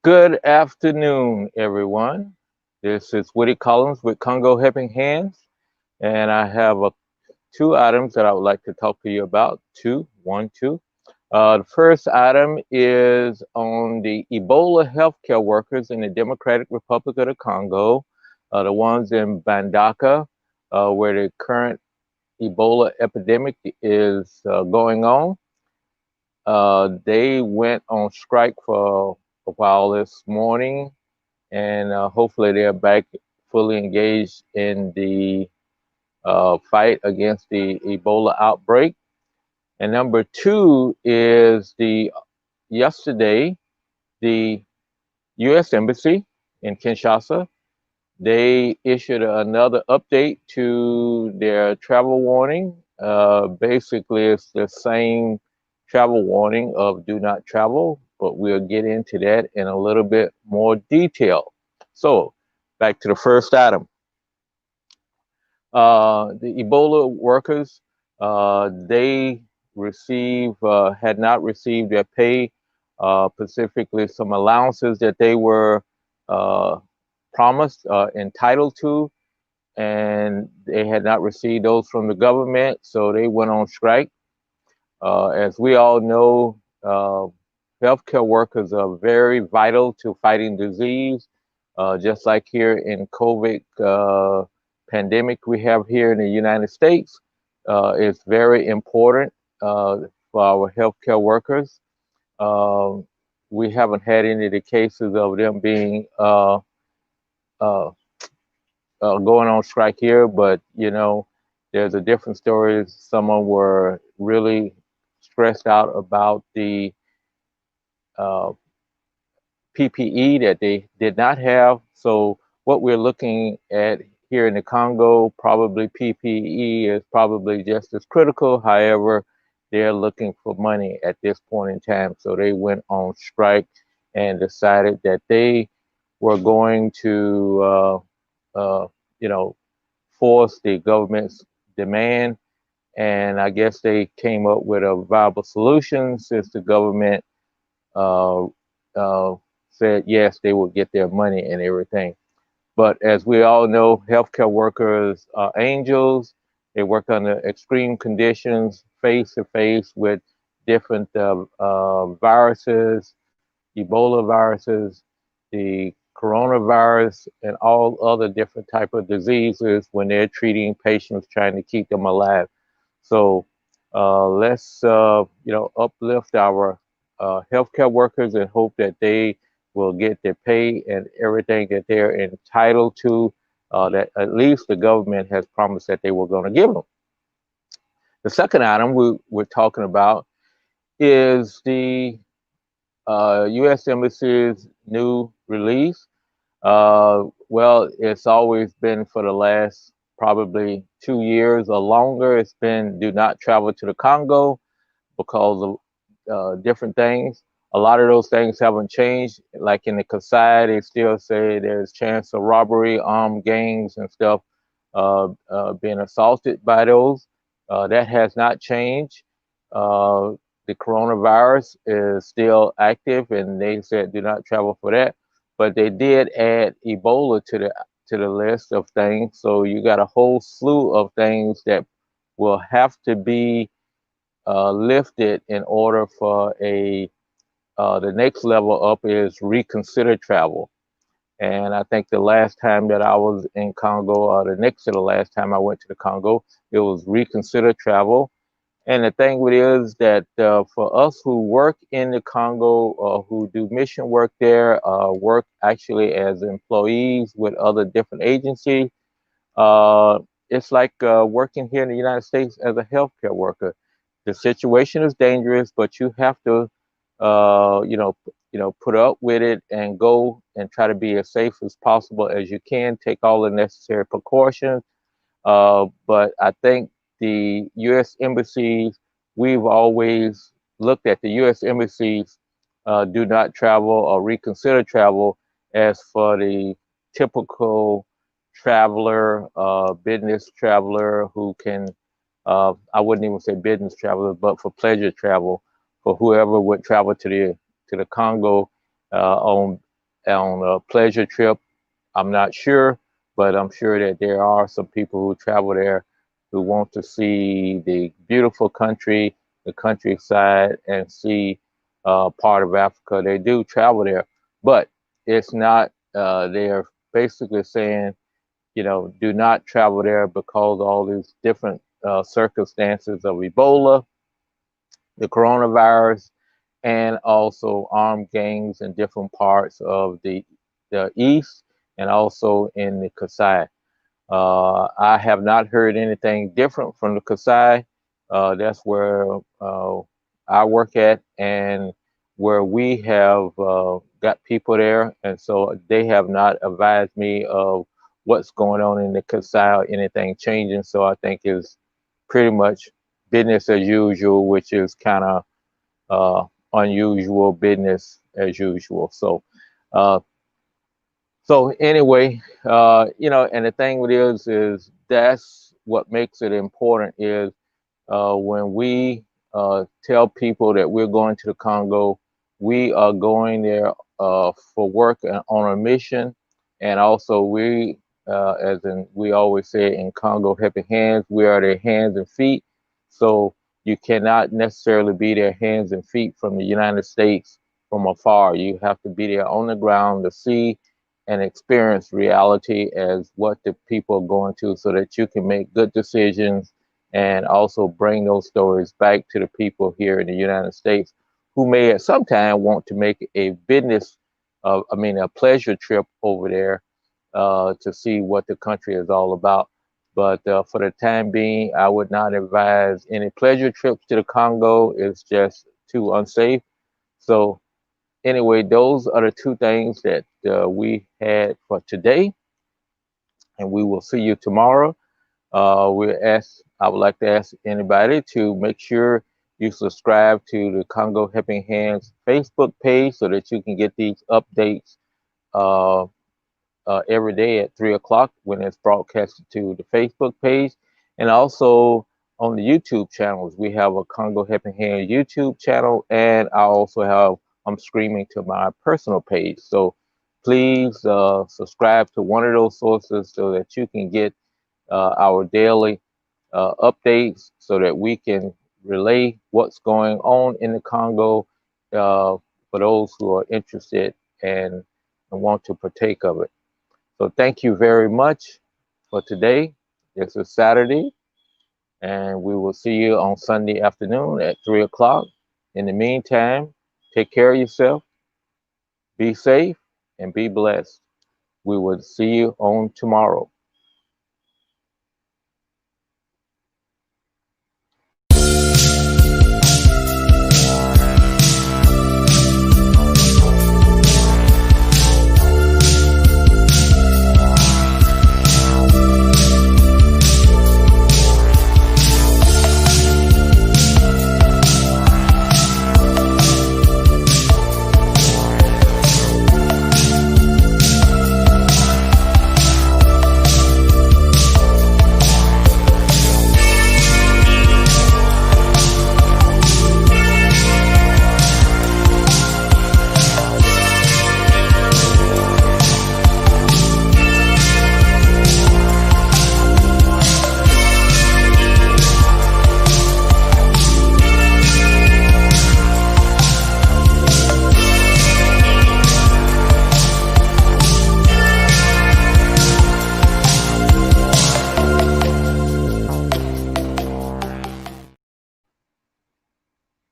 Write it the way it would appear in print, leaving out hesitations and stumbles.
Good afternoon, everyone. This is Woody Collins with Congo Helping Hands, and I have two items that I would like to talk to you about. Two. The first item is on the Ebola healthcare workers in the Democratic Republic of the Congo, the ones in Bandaka, where the current Ebola epidemic is going on. They went on strike for a while this morning, and hopefully they're back fully engaged in the fight against the Ebola outbreak. And number two is the yesterday the U.S. Embassy in Kinshasa, they issued another update to their travel warning. Basically, it's the same travel warning of do not travel, but we'll get into that in a little bit more detail. So, back to the first item. The Ebola workers, they had not received their pay, specifically some allowances that they were uh, promised, entitled to, and they had not received those from the government, so they went on strike. As we all know, healthcare workers are very vital to fighting disease, just like here in COVID pandemic we have here in the United States. It's very important for our healthcare workers. Um, we haven't had any of the cases of them being uh, going on strike here, but there's a different story. Someone were really stressed out about the uh, PPE that they did not have. So what we're looking at here in the Congo, probably PPE is probably just as critical. However, they're looking for money at this point in time. So they went on strike and decided that they were going to, uh, you know, force the government's demand. And I guess they came up with a viable solution since the government uh, uh, said yes, they would get their money and everything. But as we all know, healthcare workers are angels. They work under extreme conditions, face to face with different viruses, Ebola viruses, the coronavirus, and all other different type of diseases when they're treating patients, trying to keep them alive. So let's uplift our healthcare workers and hope that they will get their pay and everything that they're entitled to. That at least the government has promised that they were going to give them. The second item we're talking about is the U.S. Embassy's new release. Well, it's always been for the last probably 2 years or longer. It's been do not travel to the Congo because of different things. A lot of those things haven't changed. Like in the Kasai, they still say there's chance of robbery, armed gangs and stuff being assaulted by those. That has not changed. Uh, the coronavirus is still active, and they said do not travel for that. But they did add Ebola to the list of things. So you got a whole slew of things that will have to be lifted in order for the next level up is reconsider travel. And I think the last time that I was in Congo, or the next to the last time I went to the Congo, it was reconsider travel. And the thing with it is that for us who work in the Congo or who do mission work there, work actually as employees with other different agencies, uh, it's like working here in the United States as a healthcare worker. The situation is dangerous, but you have to, put up with it and go and try to be as safe as possible as you can. Take all the necessary precautions. But I think the U.S. embassies, we've always looked at the U.S. embassies do not travel or reconsider travel as for the typical traveler, business traveler who can, I wouldn't even say business traveler, but for pleasure travel, for whoever would travel to the Congo on on a pleasure trip, I'm not sure, but I'm sure that there are some people who travel there who want to see the beautiful country, the countryside, and see part of Africa. They do travel there, but it's not, they're basically saying, do not travel there because all these different circumstances of Ebola, the coronavirus, and also armed gangs in different parts of the East and also in the Kasai. I have not heard anything different from the Kasai. That's where I work at and where we have got people there. And so they have not advised me of what's going on in the Kasai or anything changing. So I think it's pretty much business as usual, which is kind of uh, unusual business as usual. Uh, so anyway, and the thing with it is that's what makes it important is when we tell people that we're going to the Congo, we are going there for work and on a mission, and also as in we always say in Congo, helping hands, we are their hands and feet. So you cannot necessarily be their hands and feet from the United States from afar. You have to be there on the ground to see and experience reality as what the people are going to, so that you can make good decisions and also bring those stories back to the people here in the United States who may at some time want to make a business, a pleasure trip over there to see what the country is all about. But for the time being, I would not advise any pleasure trips to the Congo. It's just too unsafe. So anyway, those are the two things that we had for today, and we will see you tomorrow. I would like to ask anybody to make sure you subscribe to the Congo Helping Hands Facebook page so that you can get these updates uh, every day at 3 o'clock when it's broadcasted to the Facebook page. And also on the YouTube channels, we have a Congo Helping Hands YouTube channel, and I'm streaming to my personal page. So please subscribe to one of those sources so that you can get our daily updates so that we can relay what's going on in the Congo for those who are interested and want to partake of it. So thank you very much for today. This is Saturday, and we will see you on Sunday afternoon at 3 o'clock. In the meantime, take care of yourself, be safe, and be blessed. We will see you on tomorrow.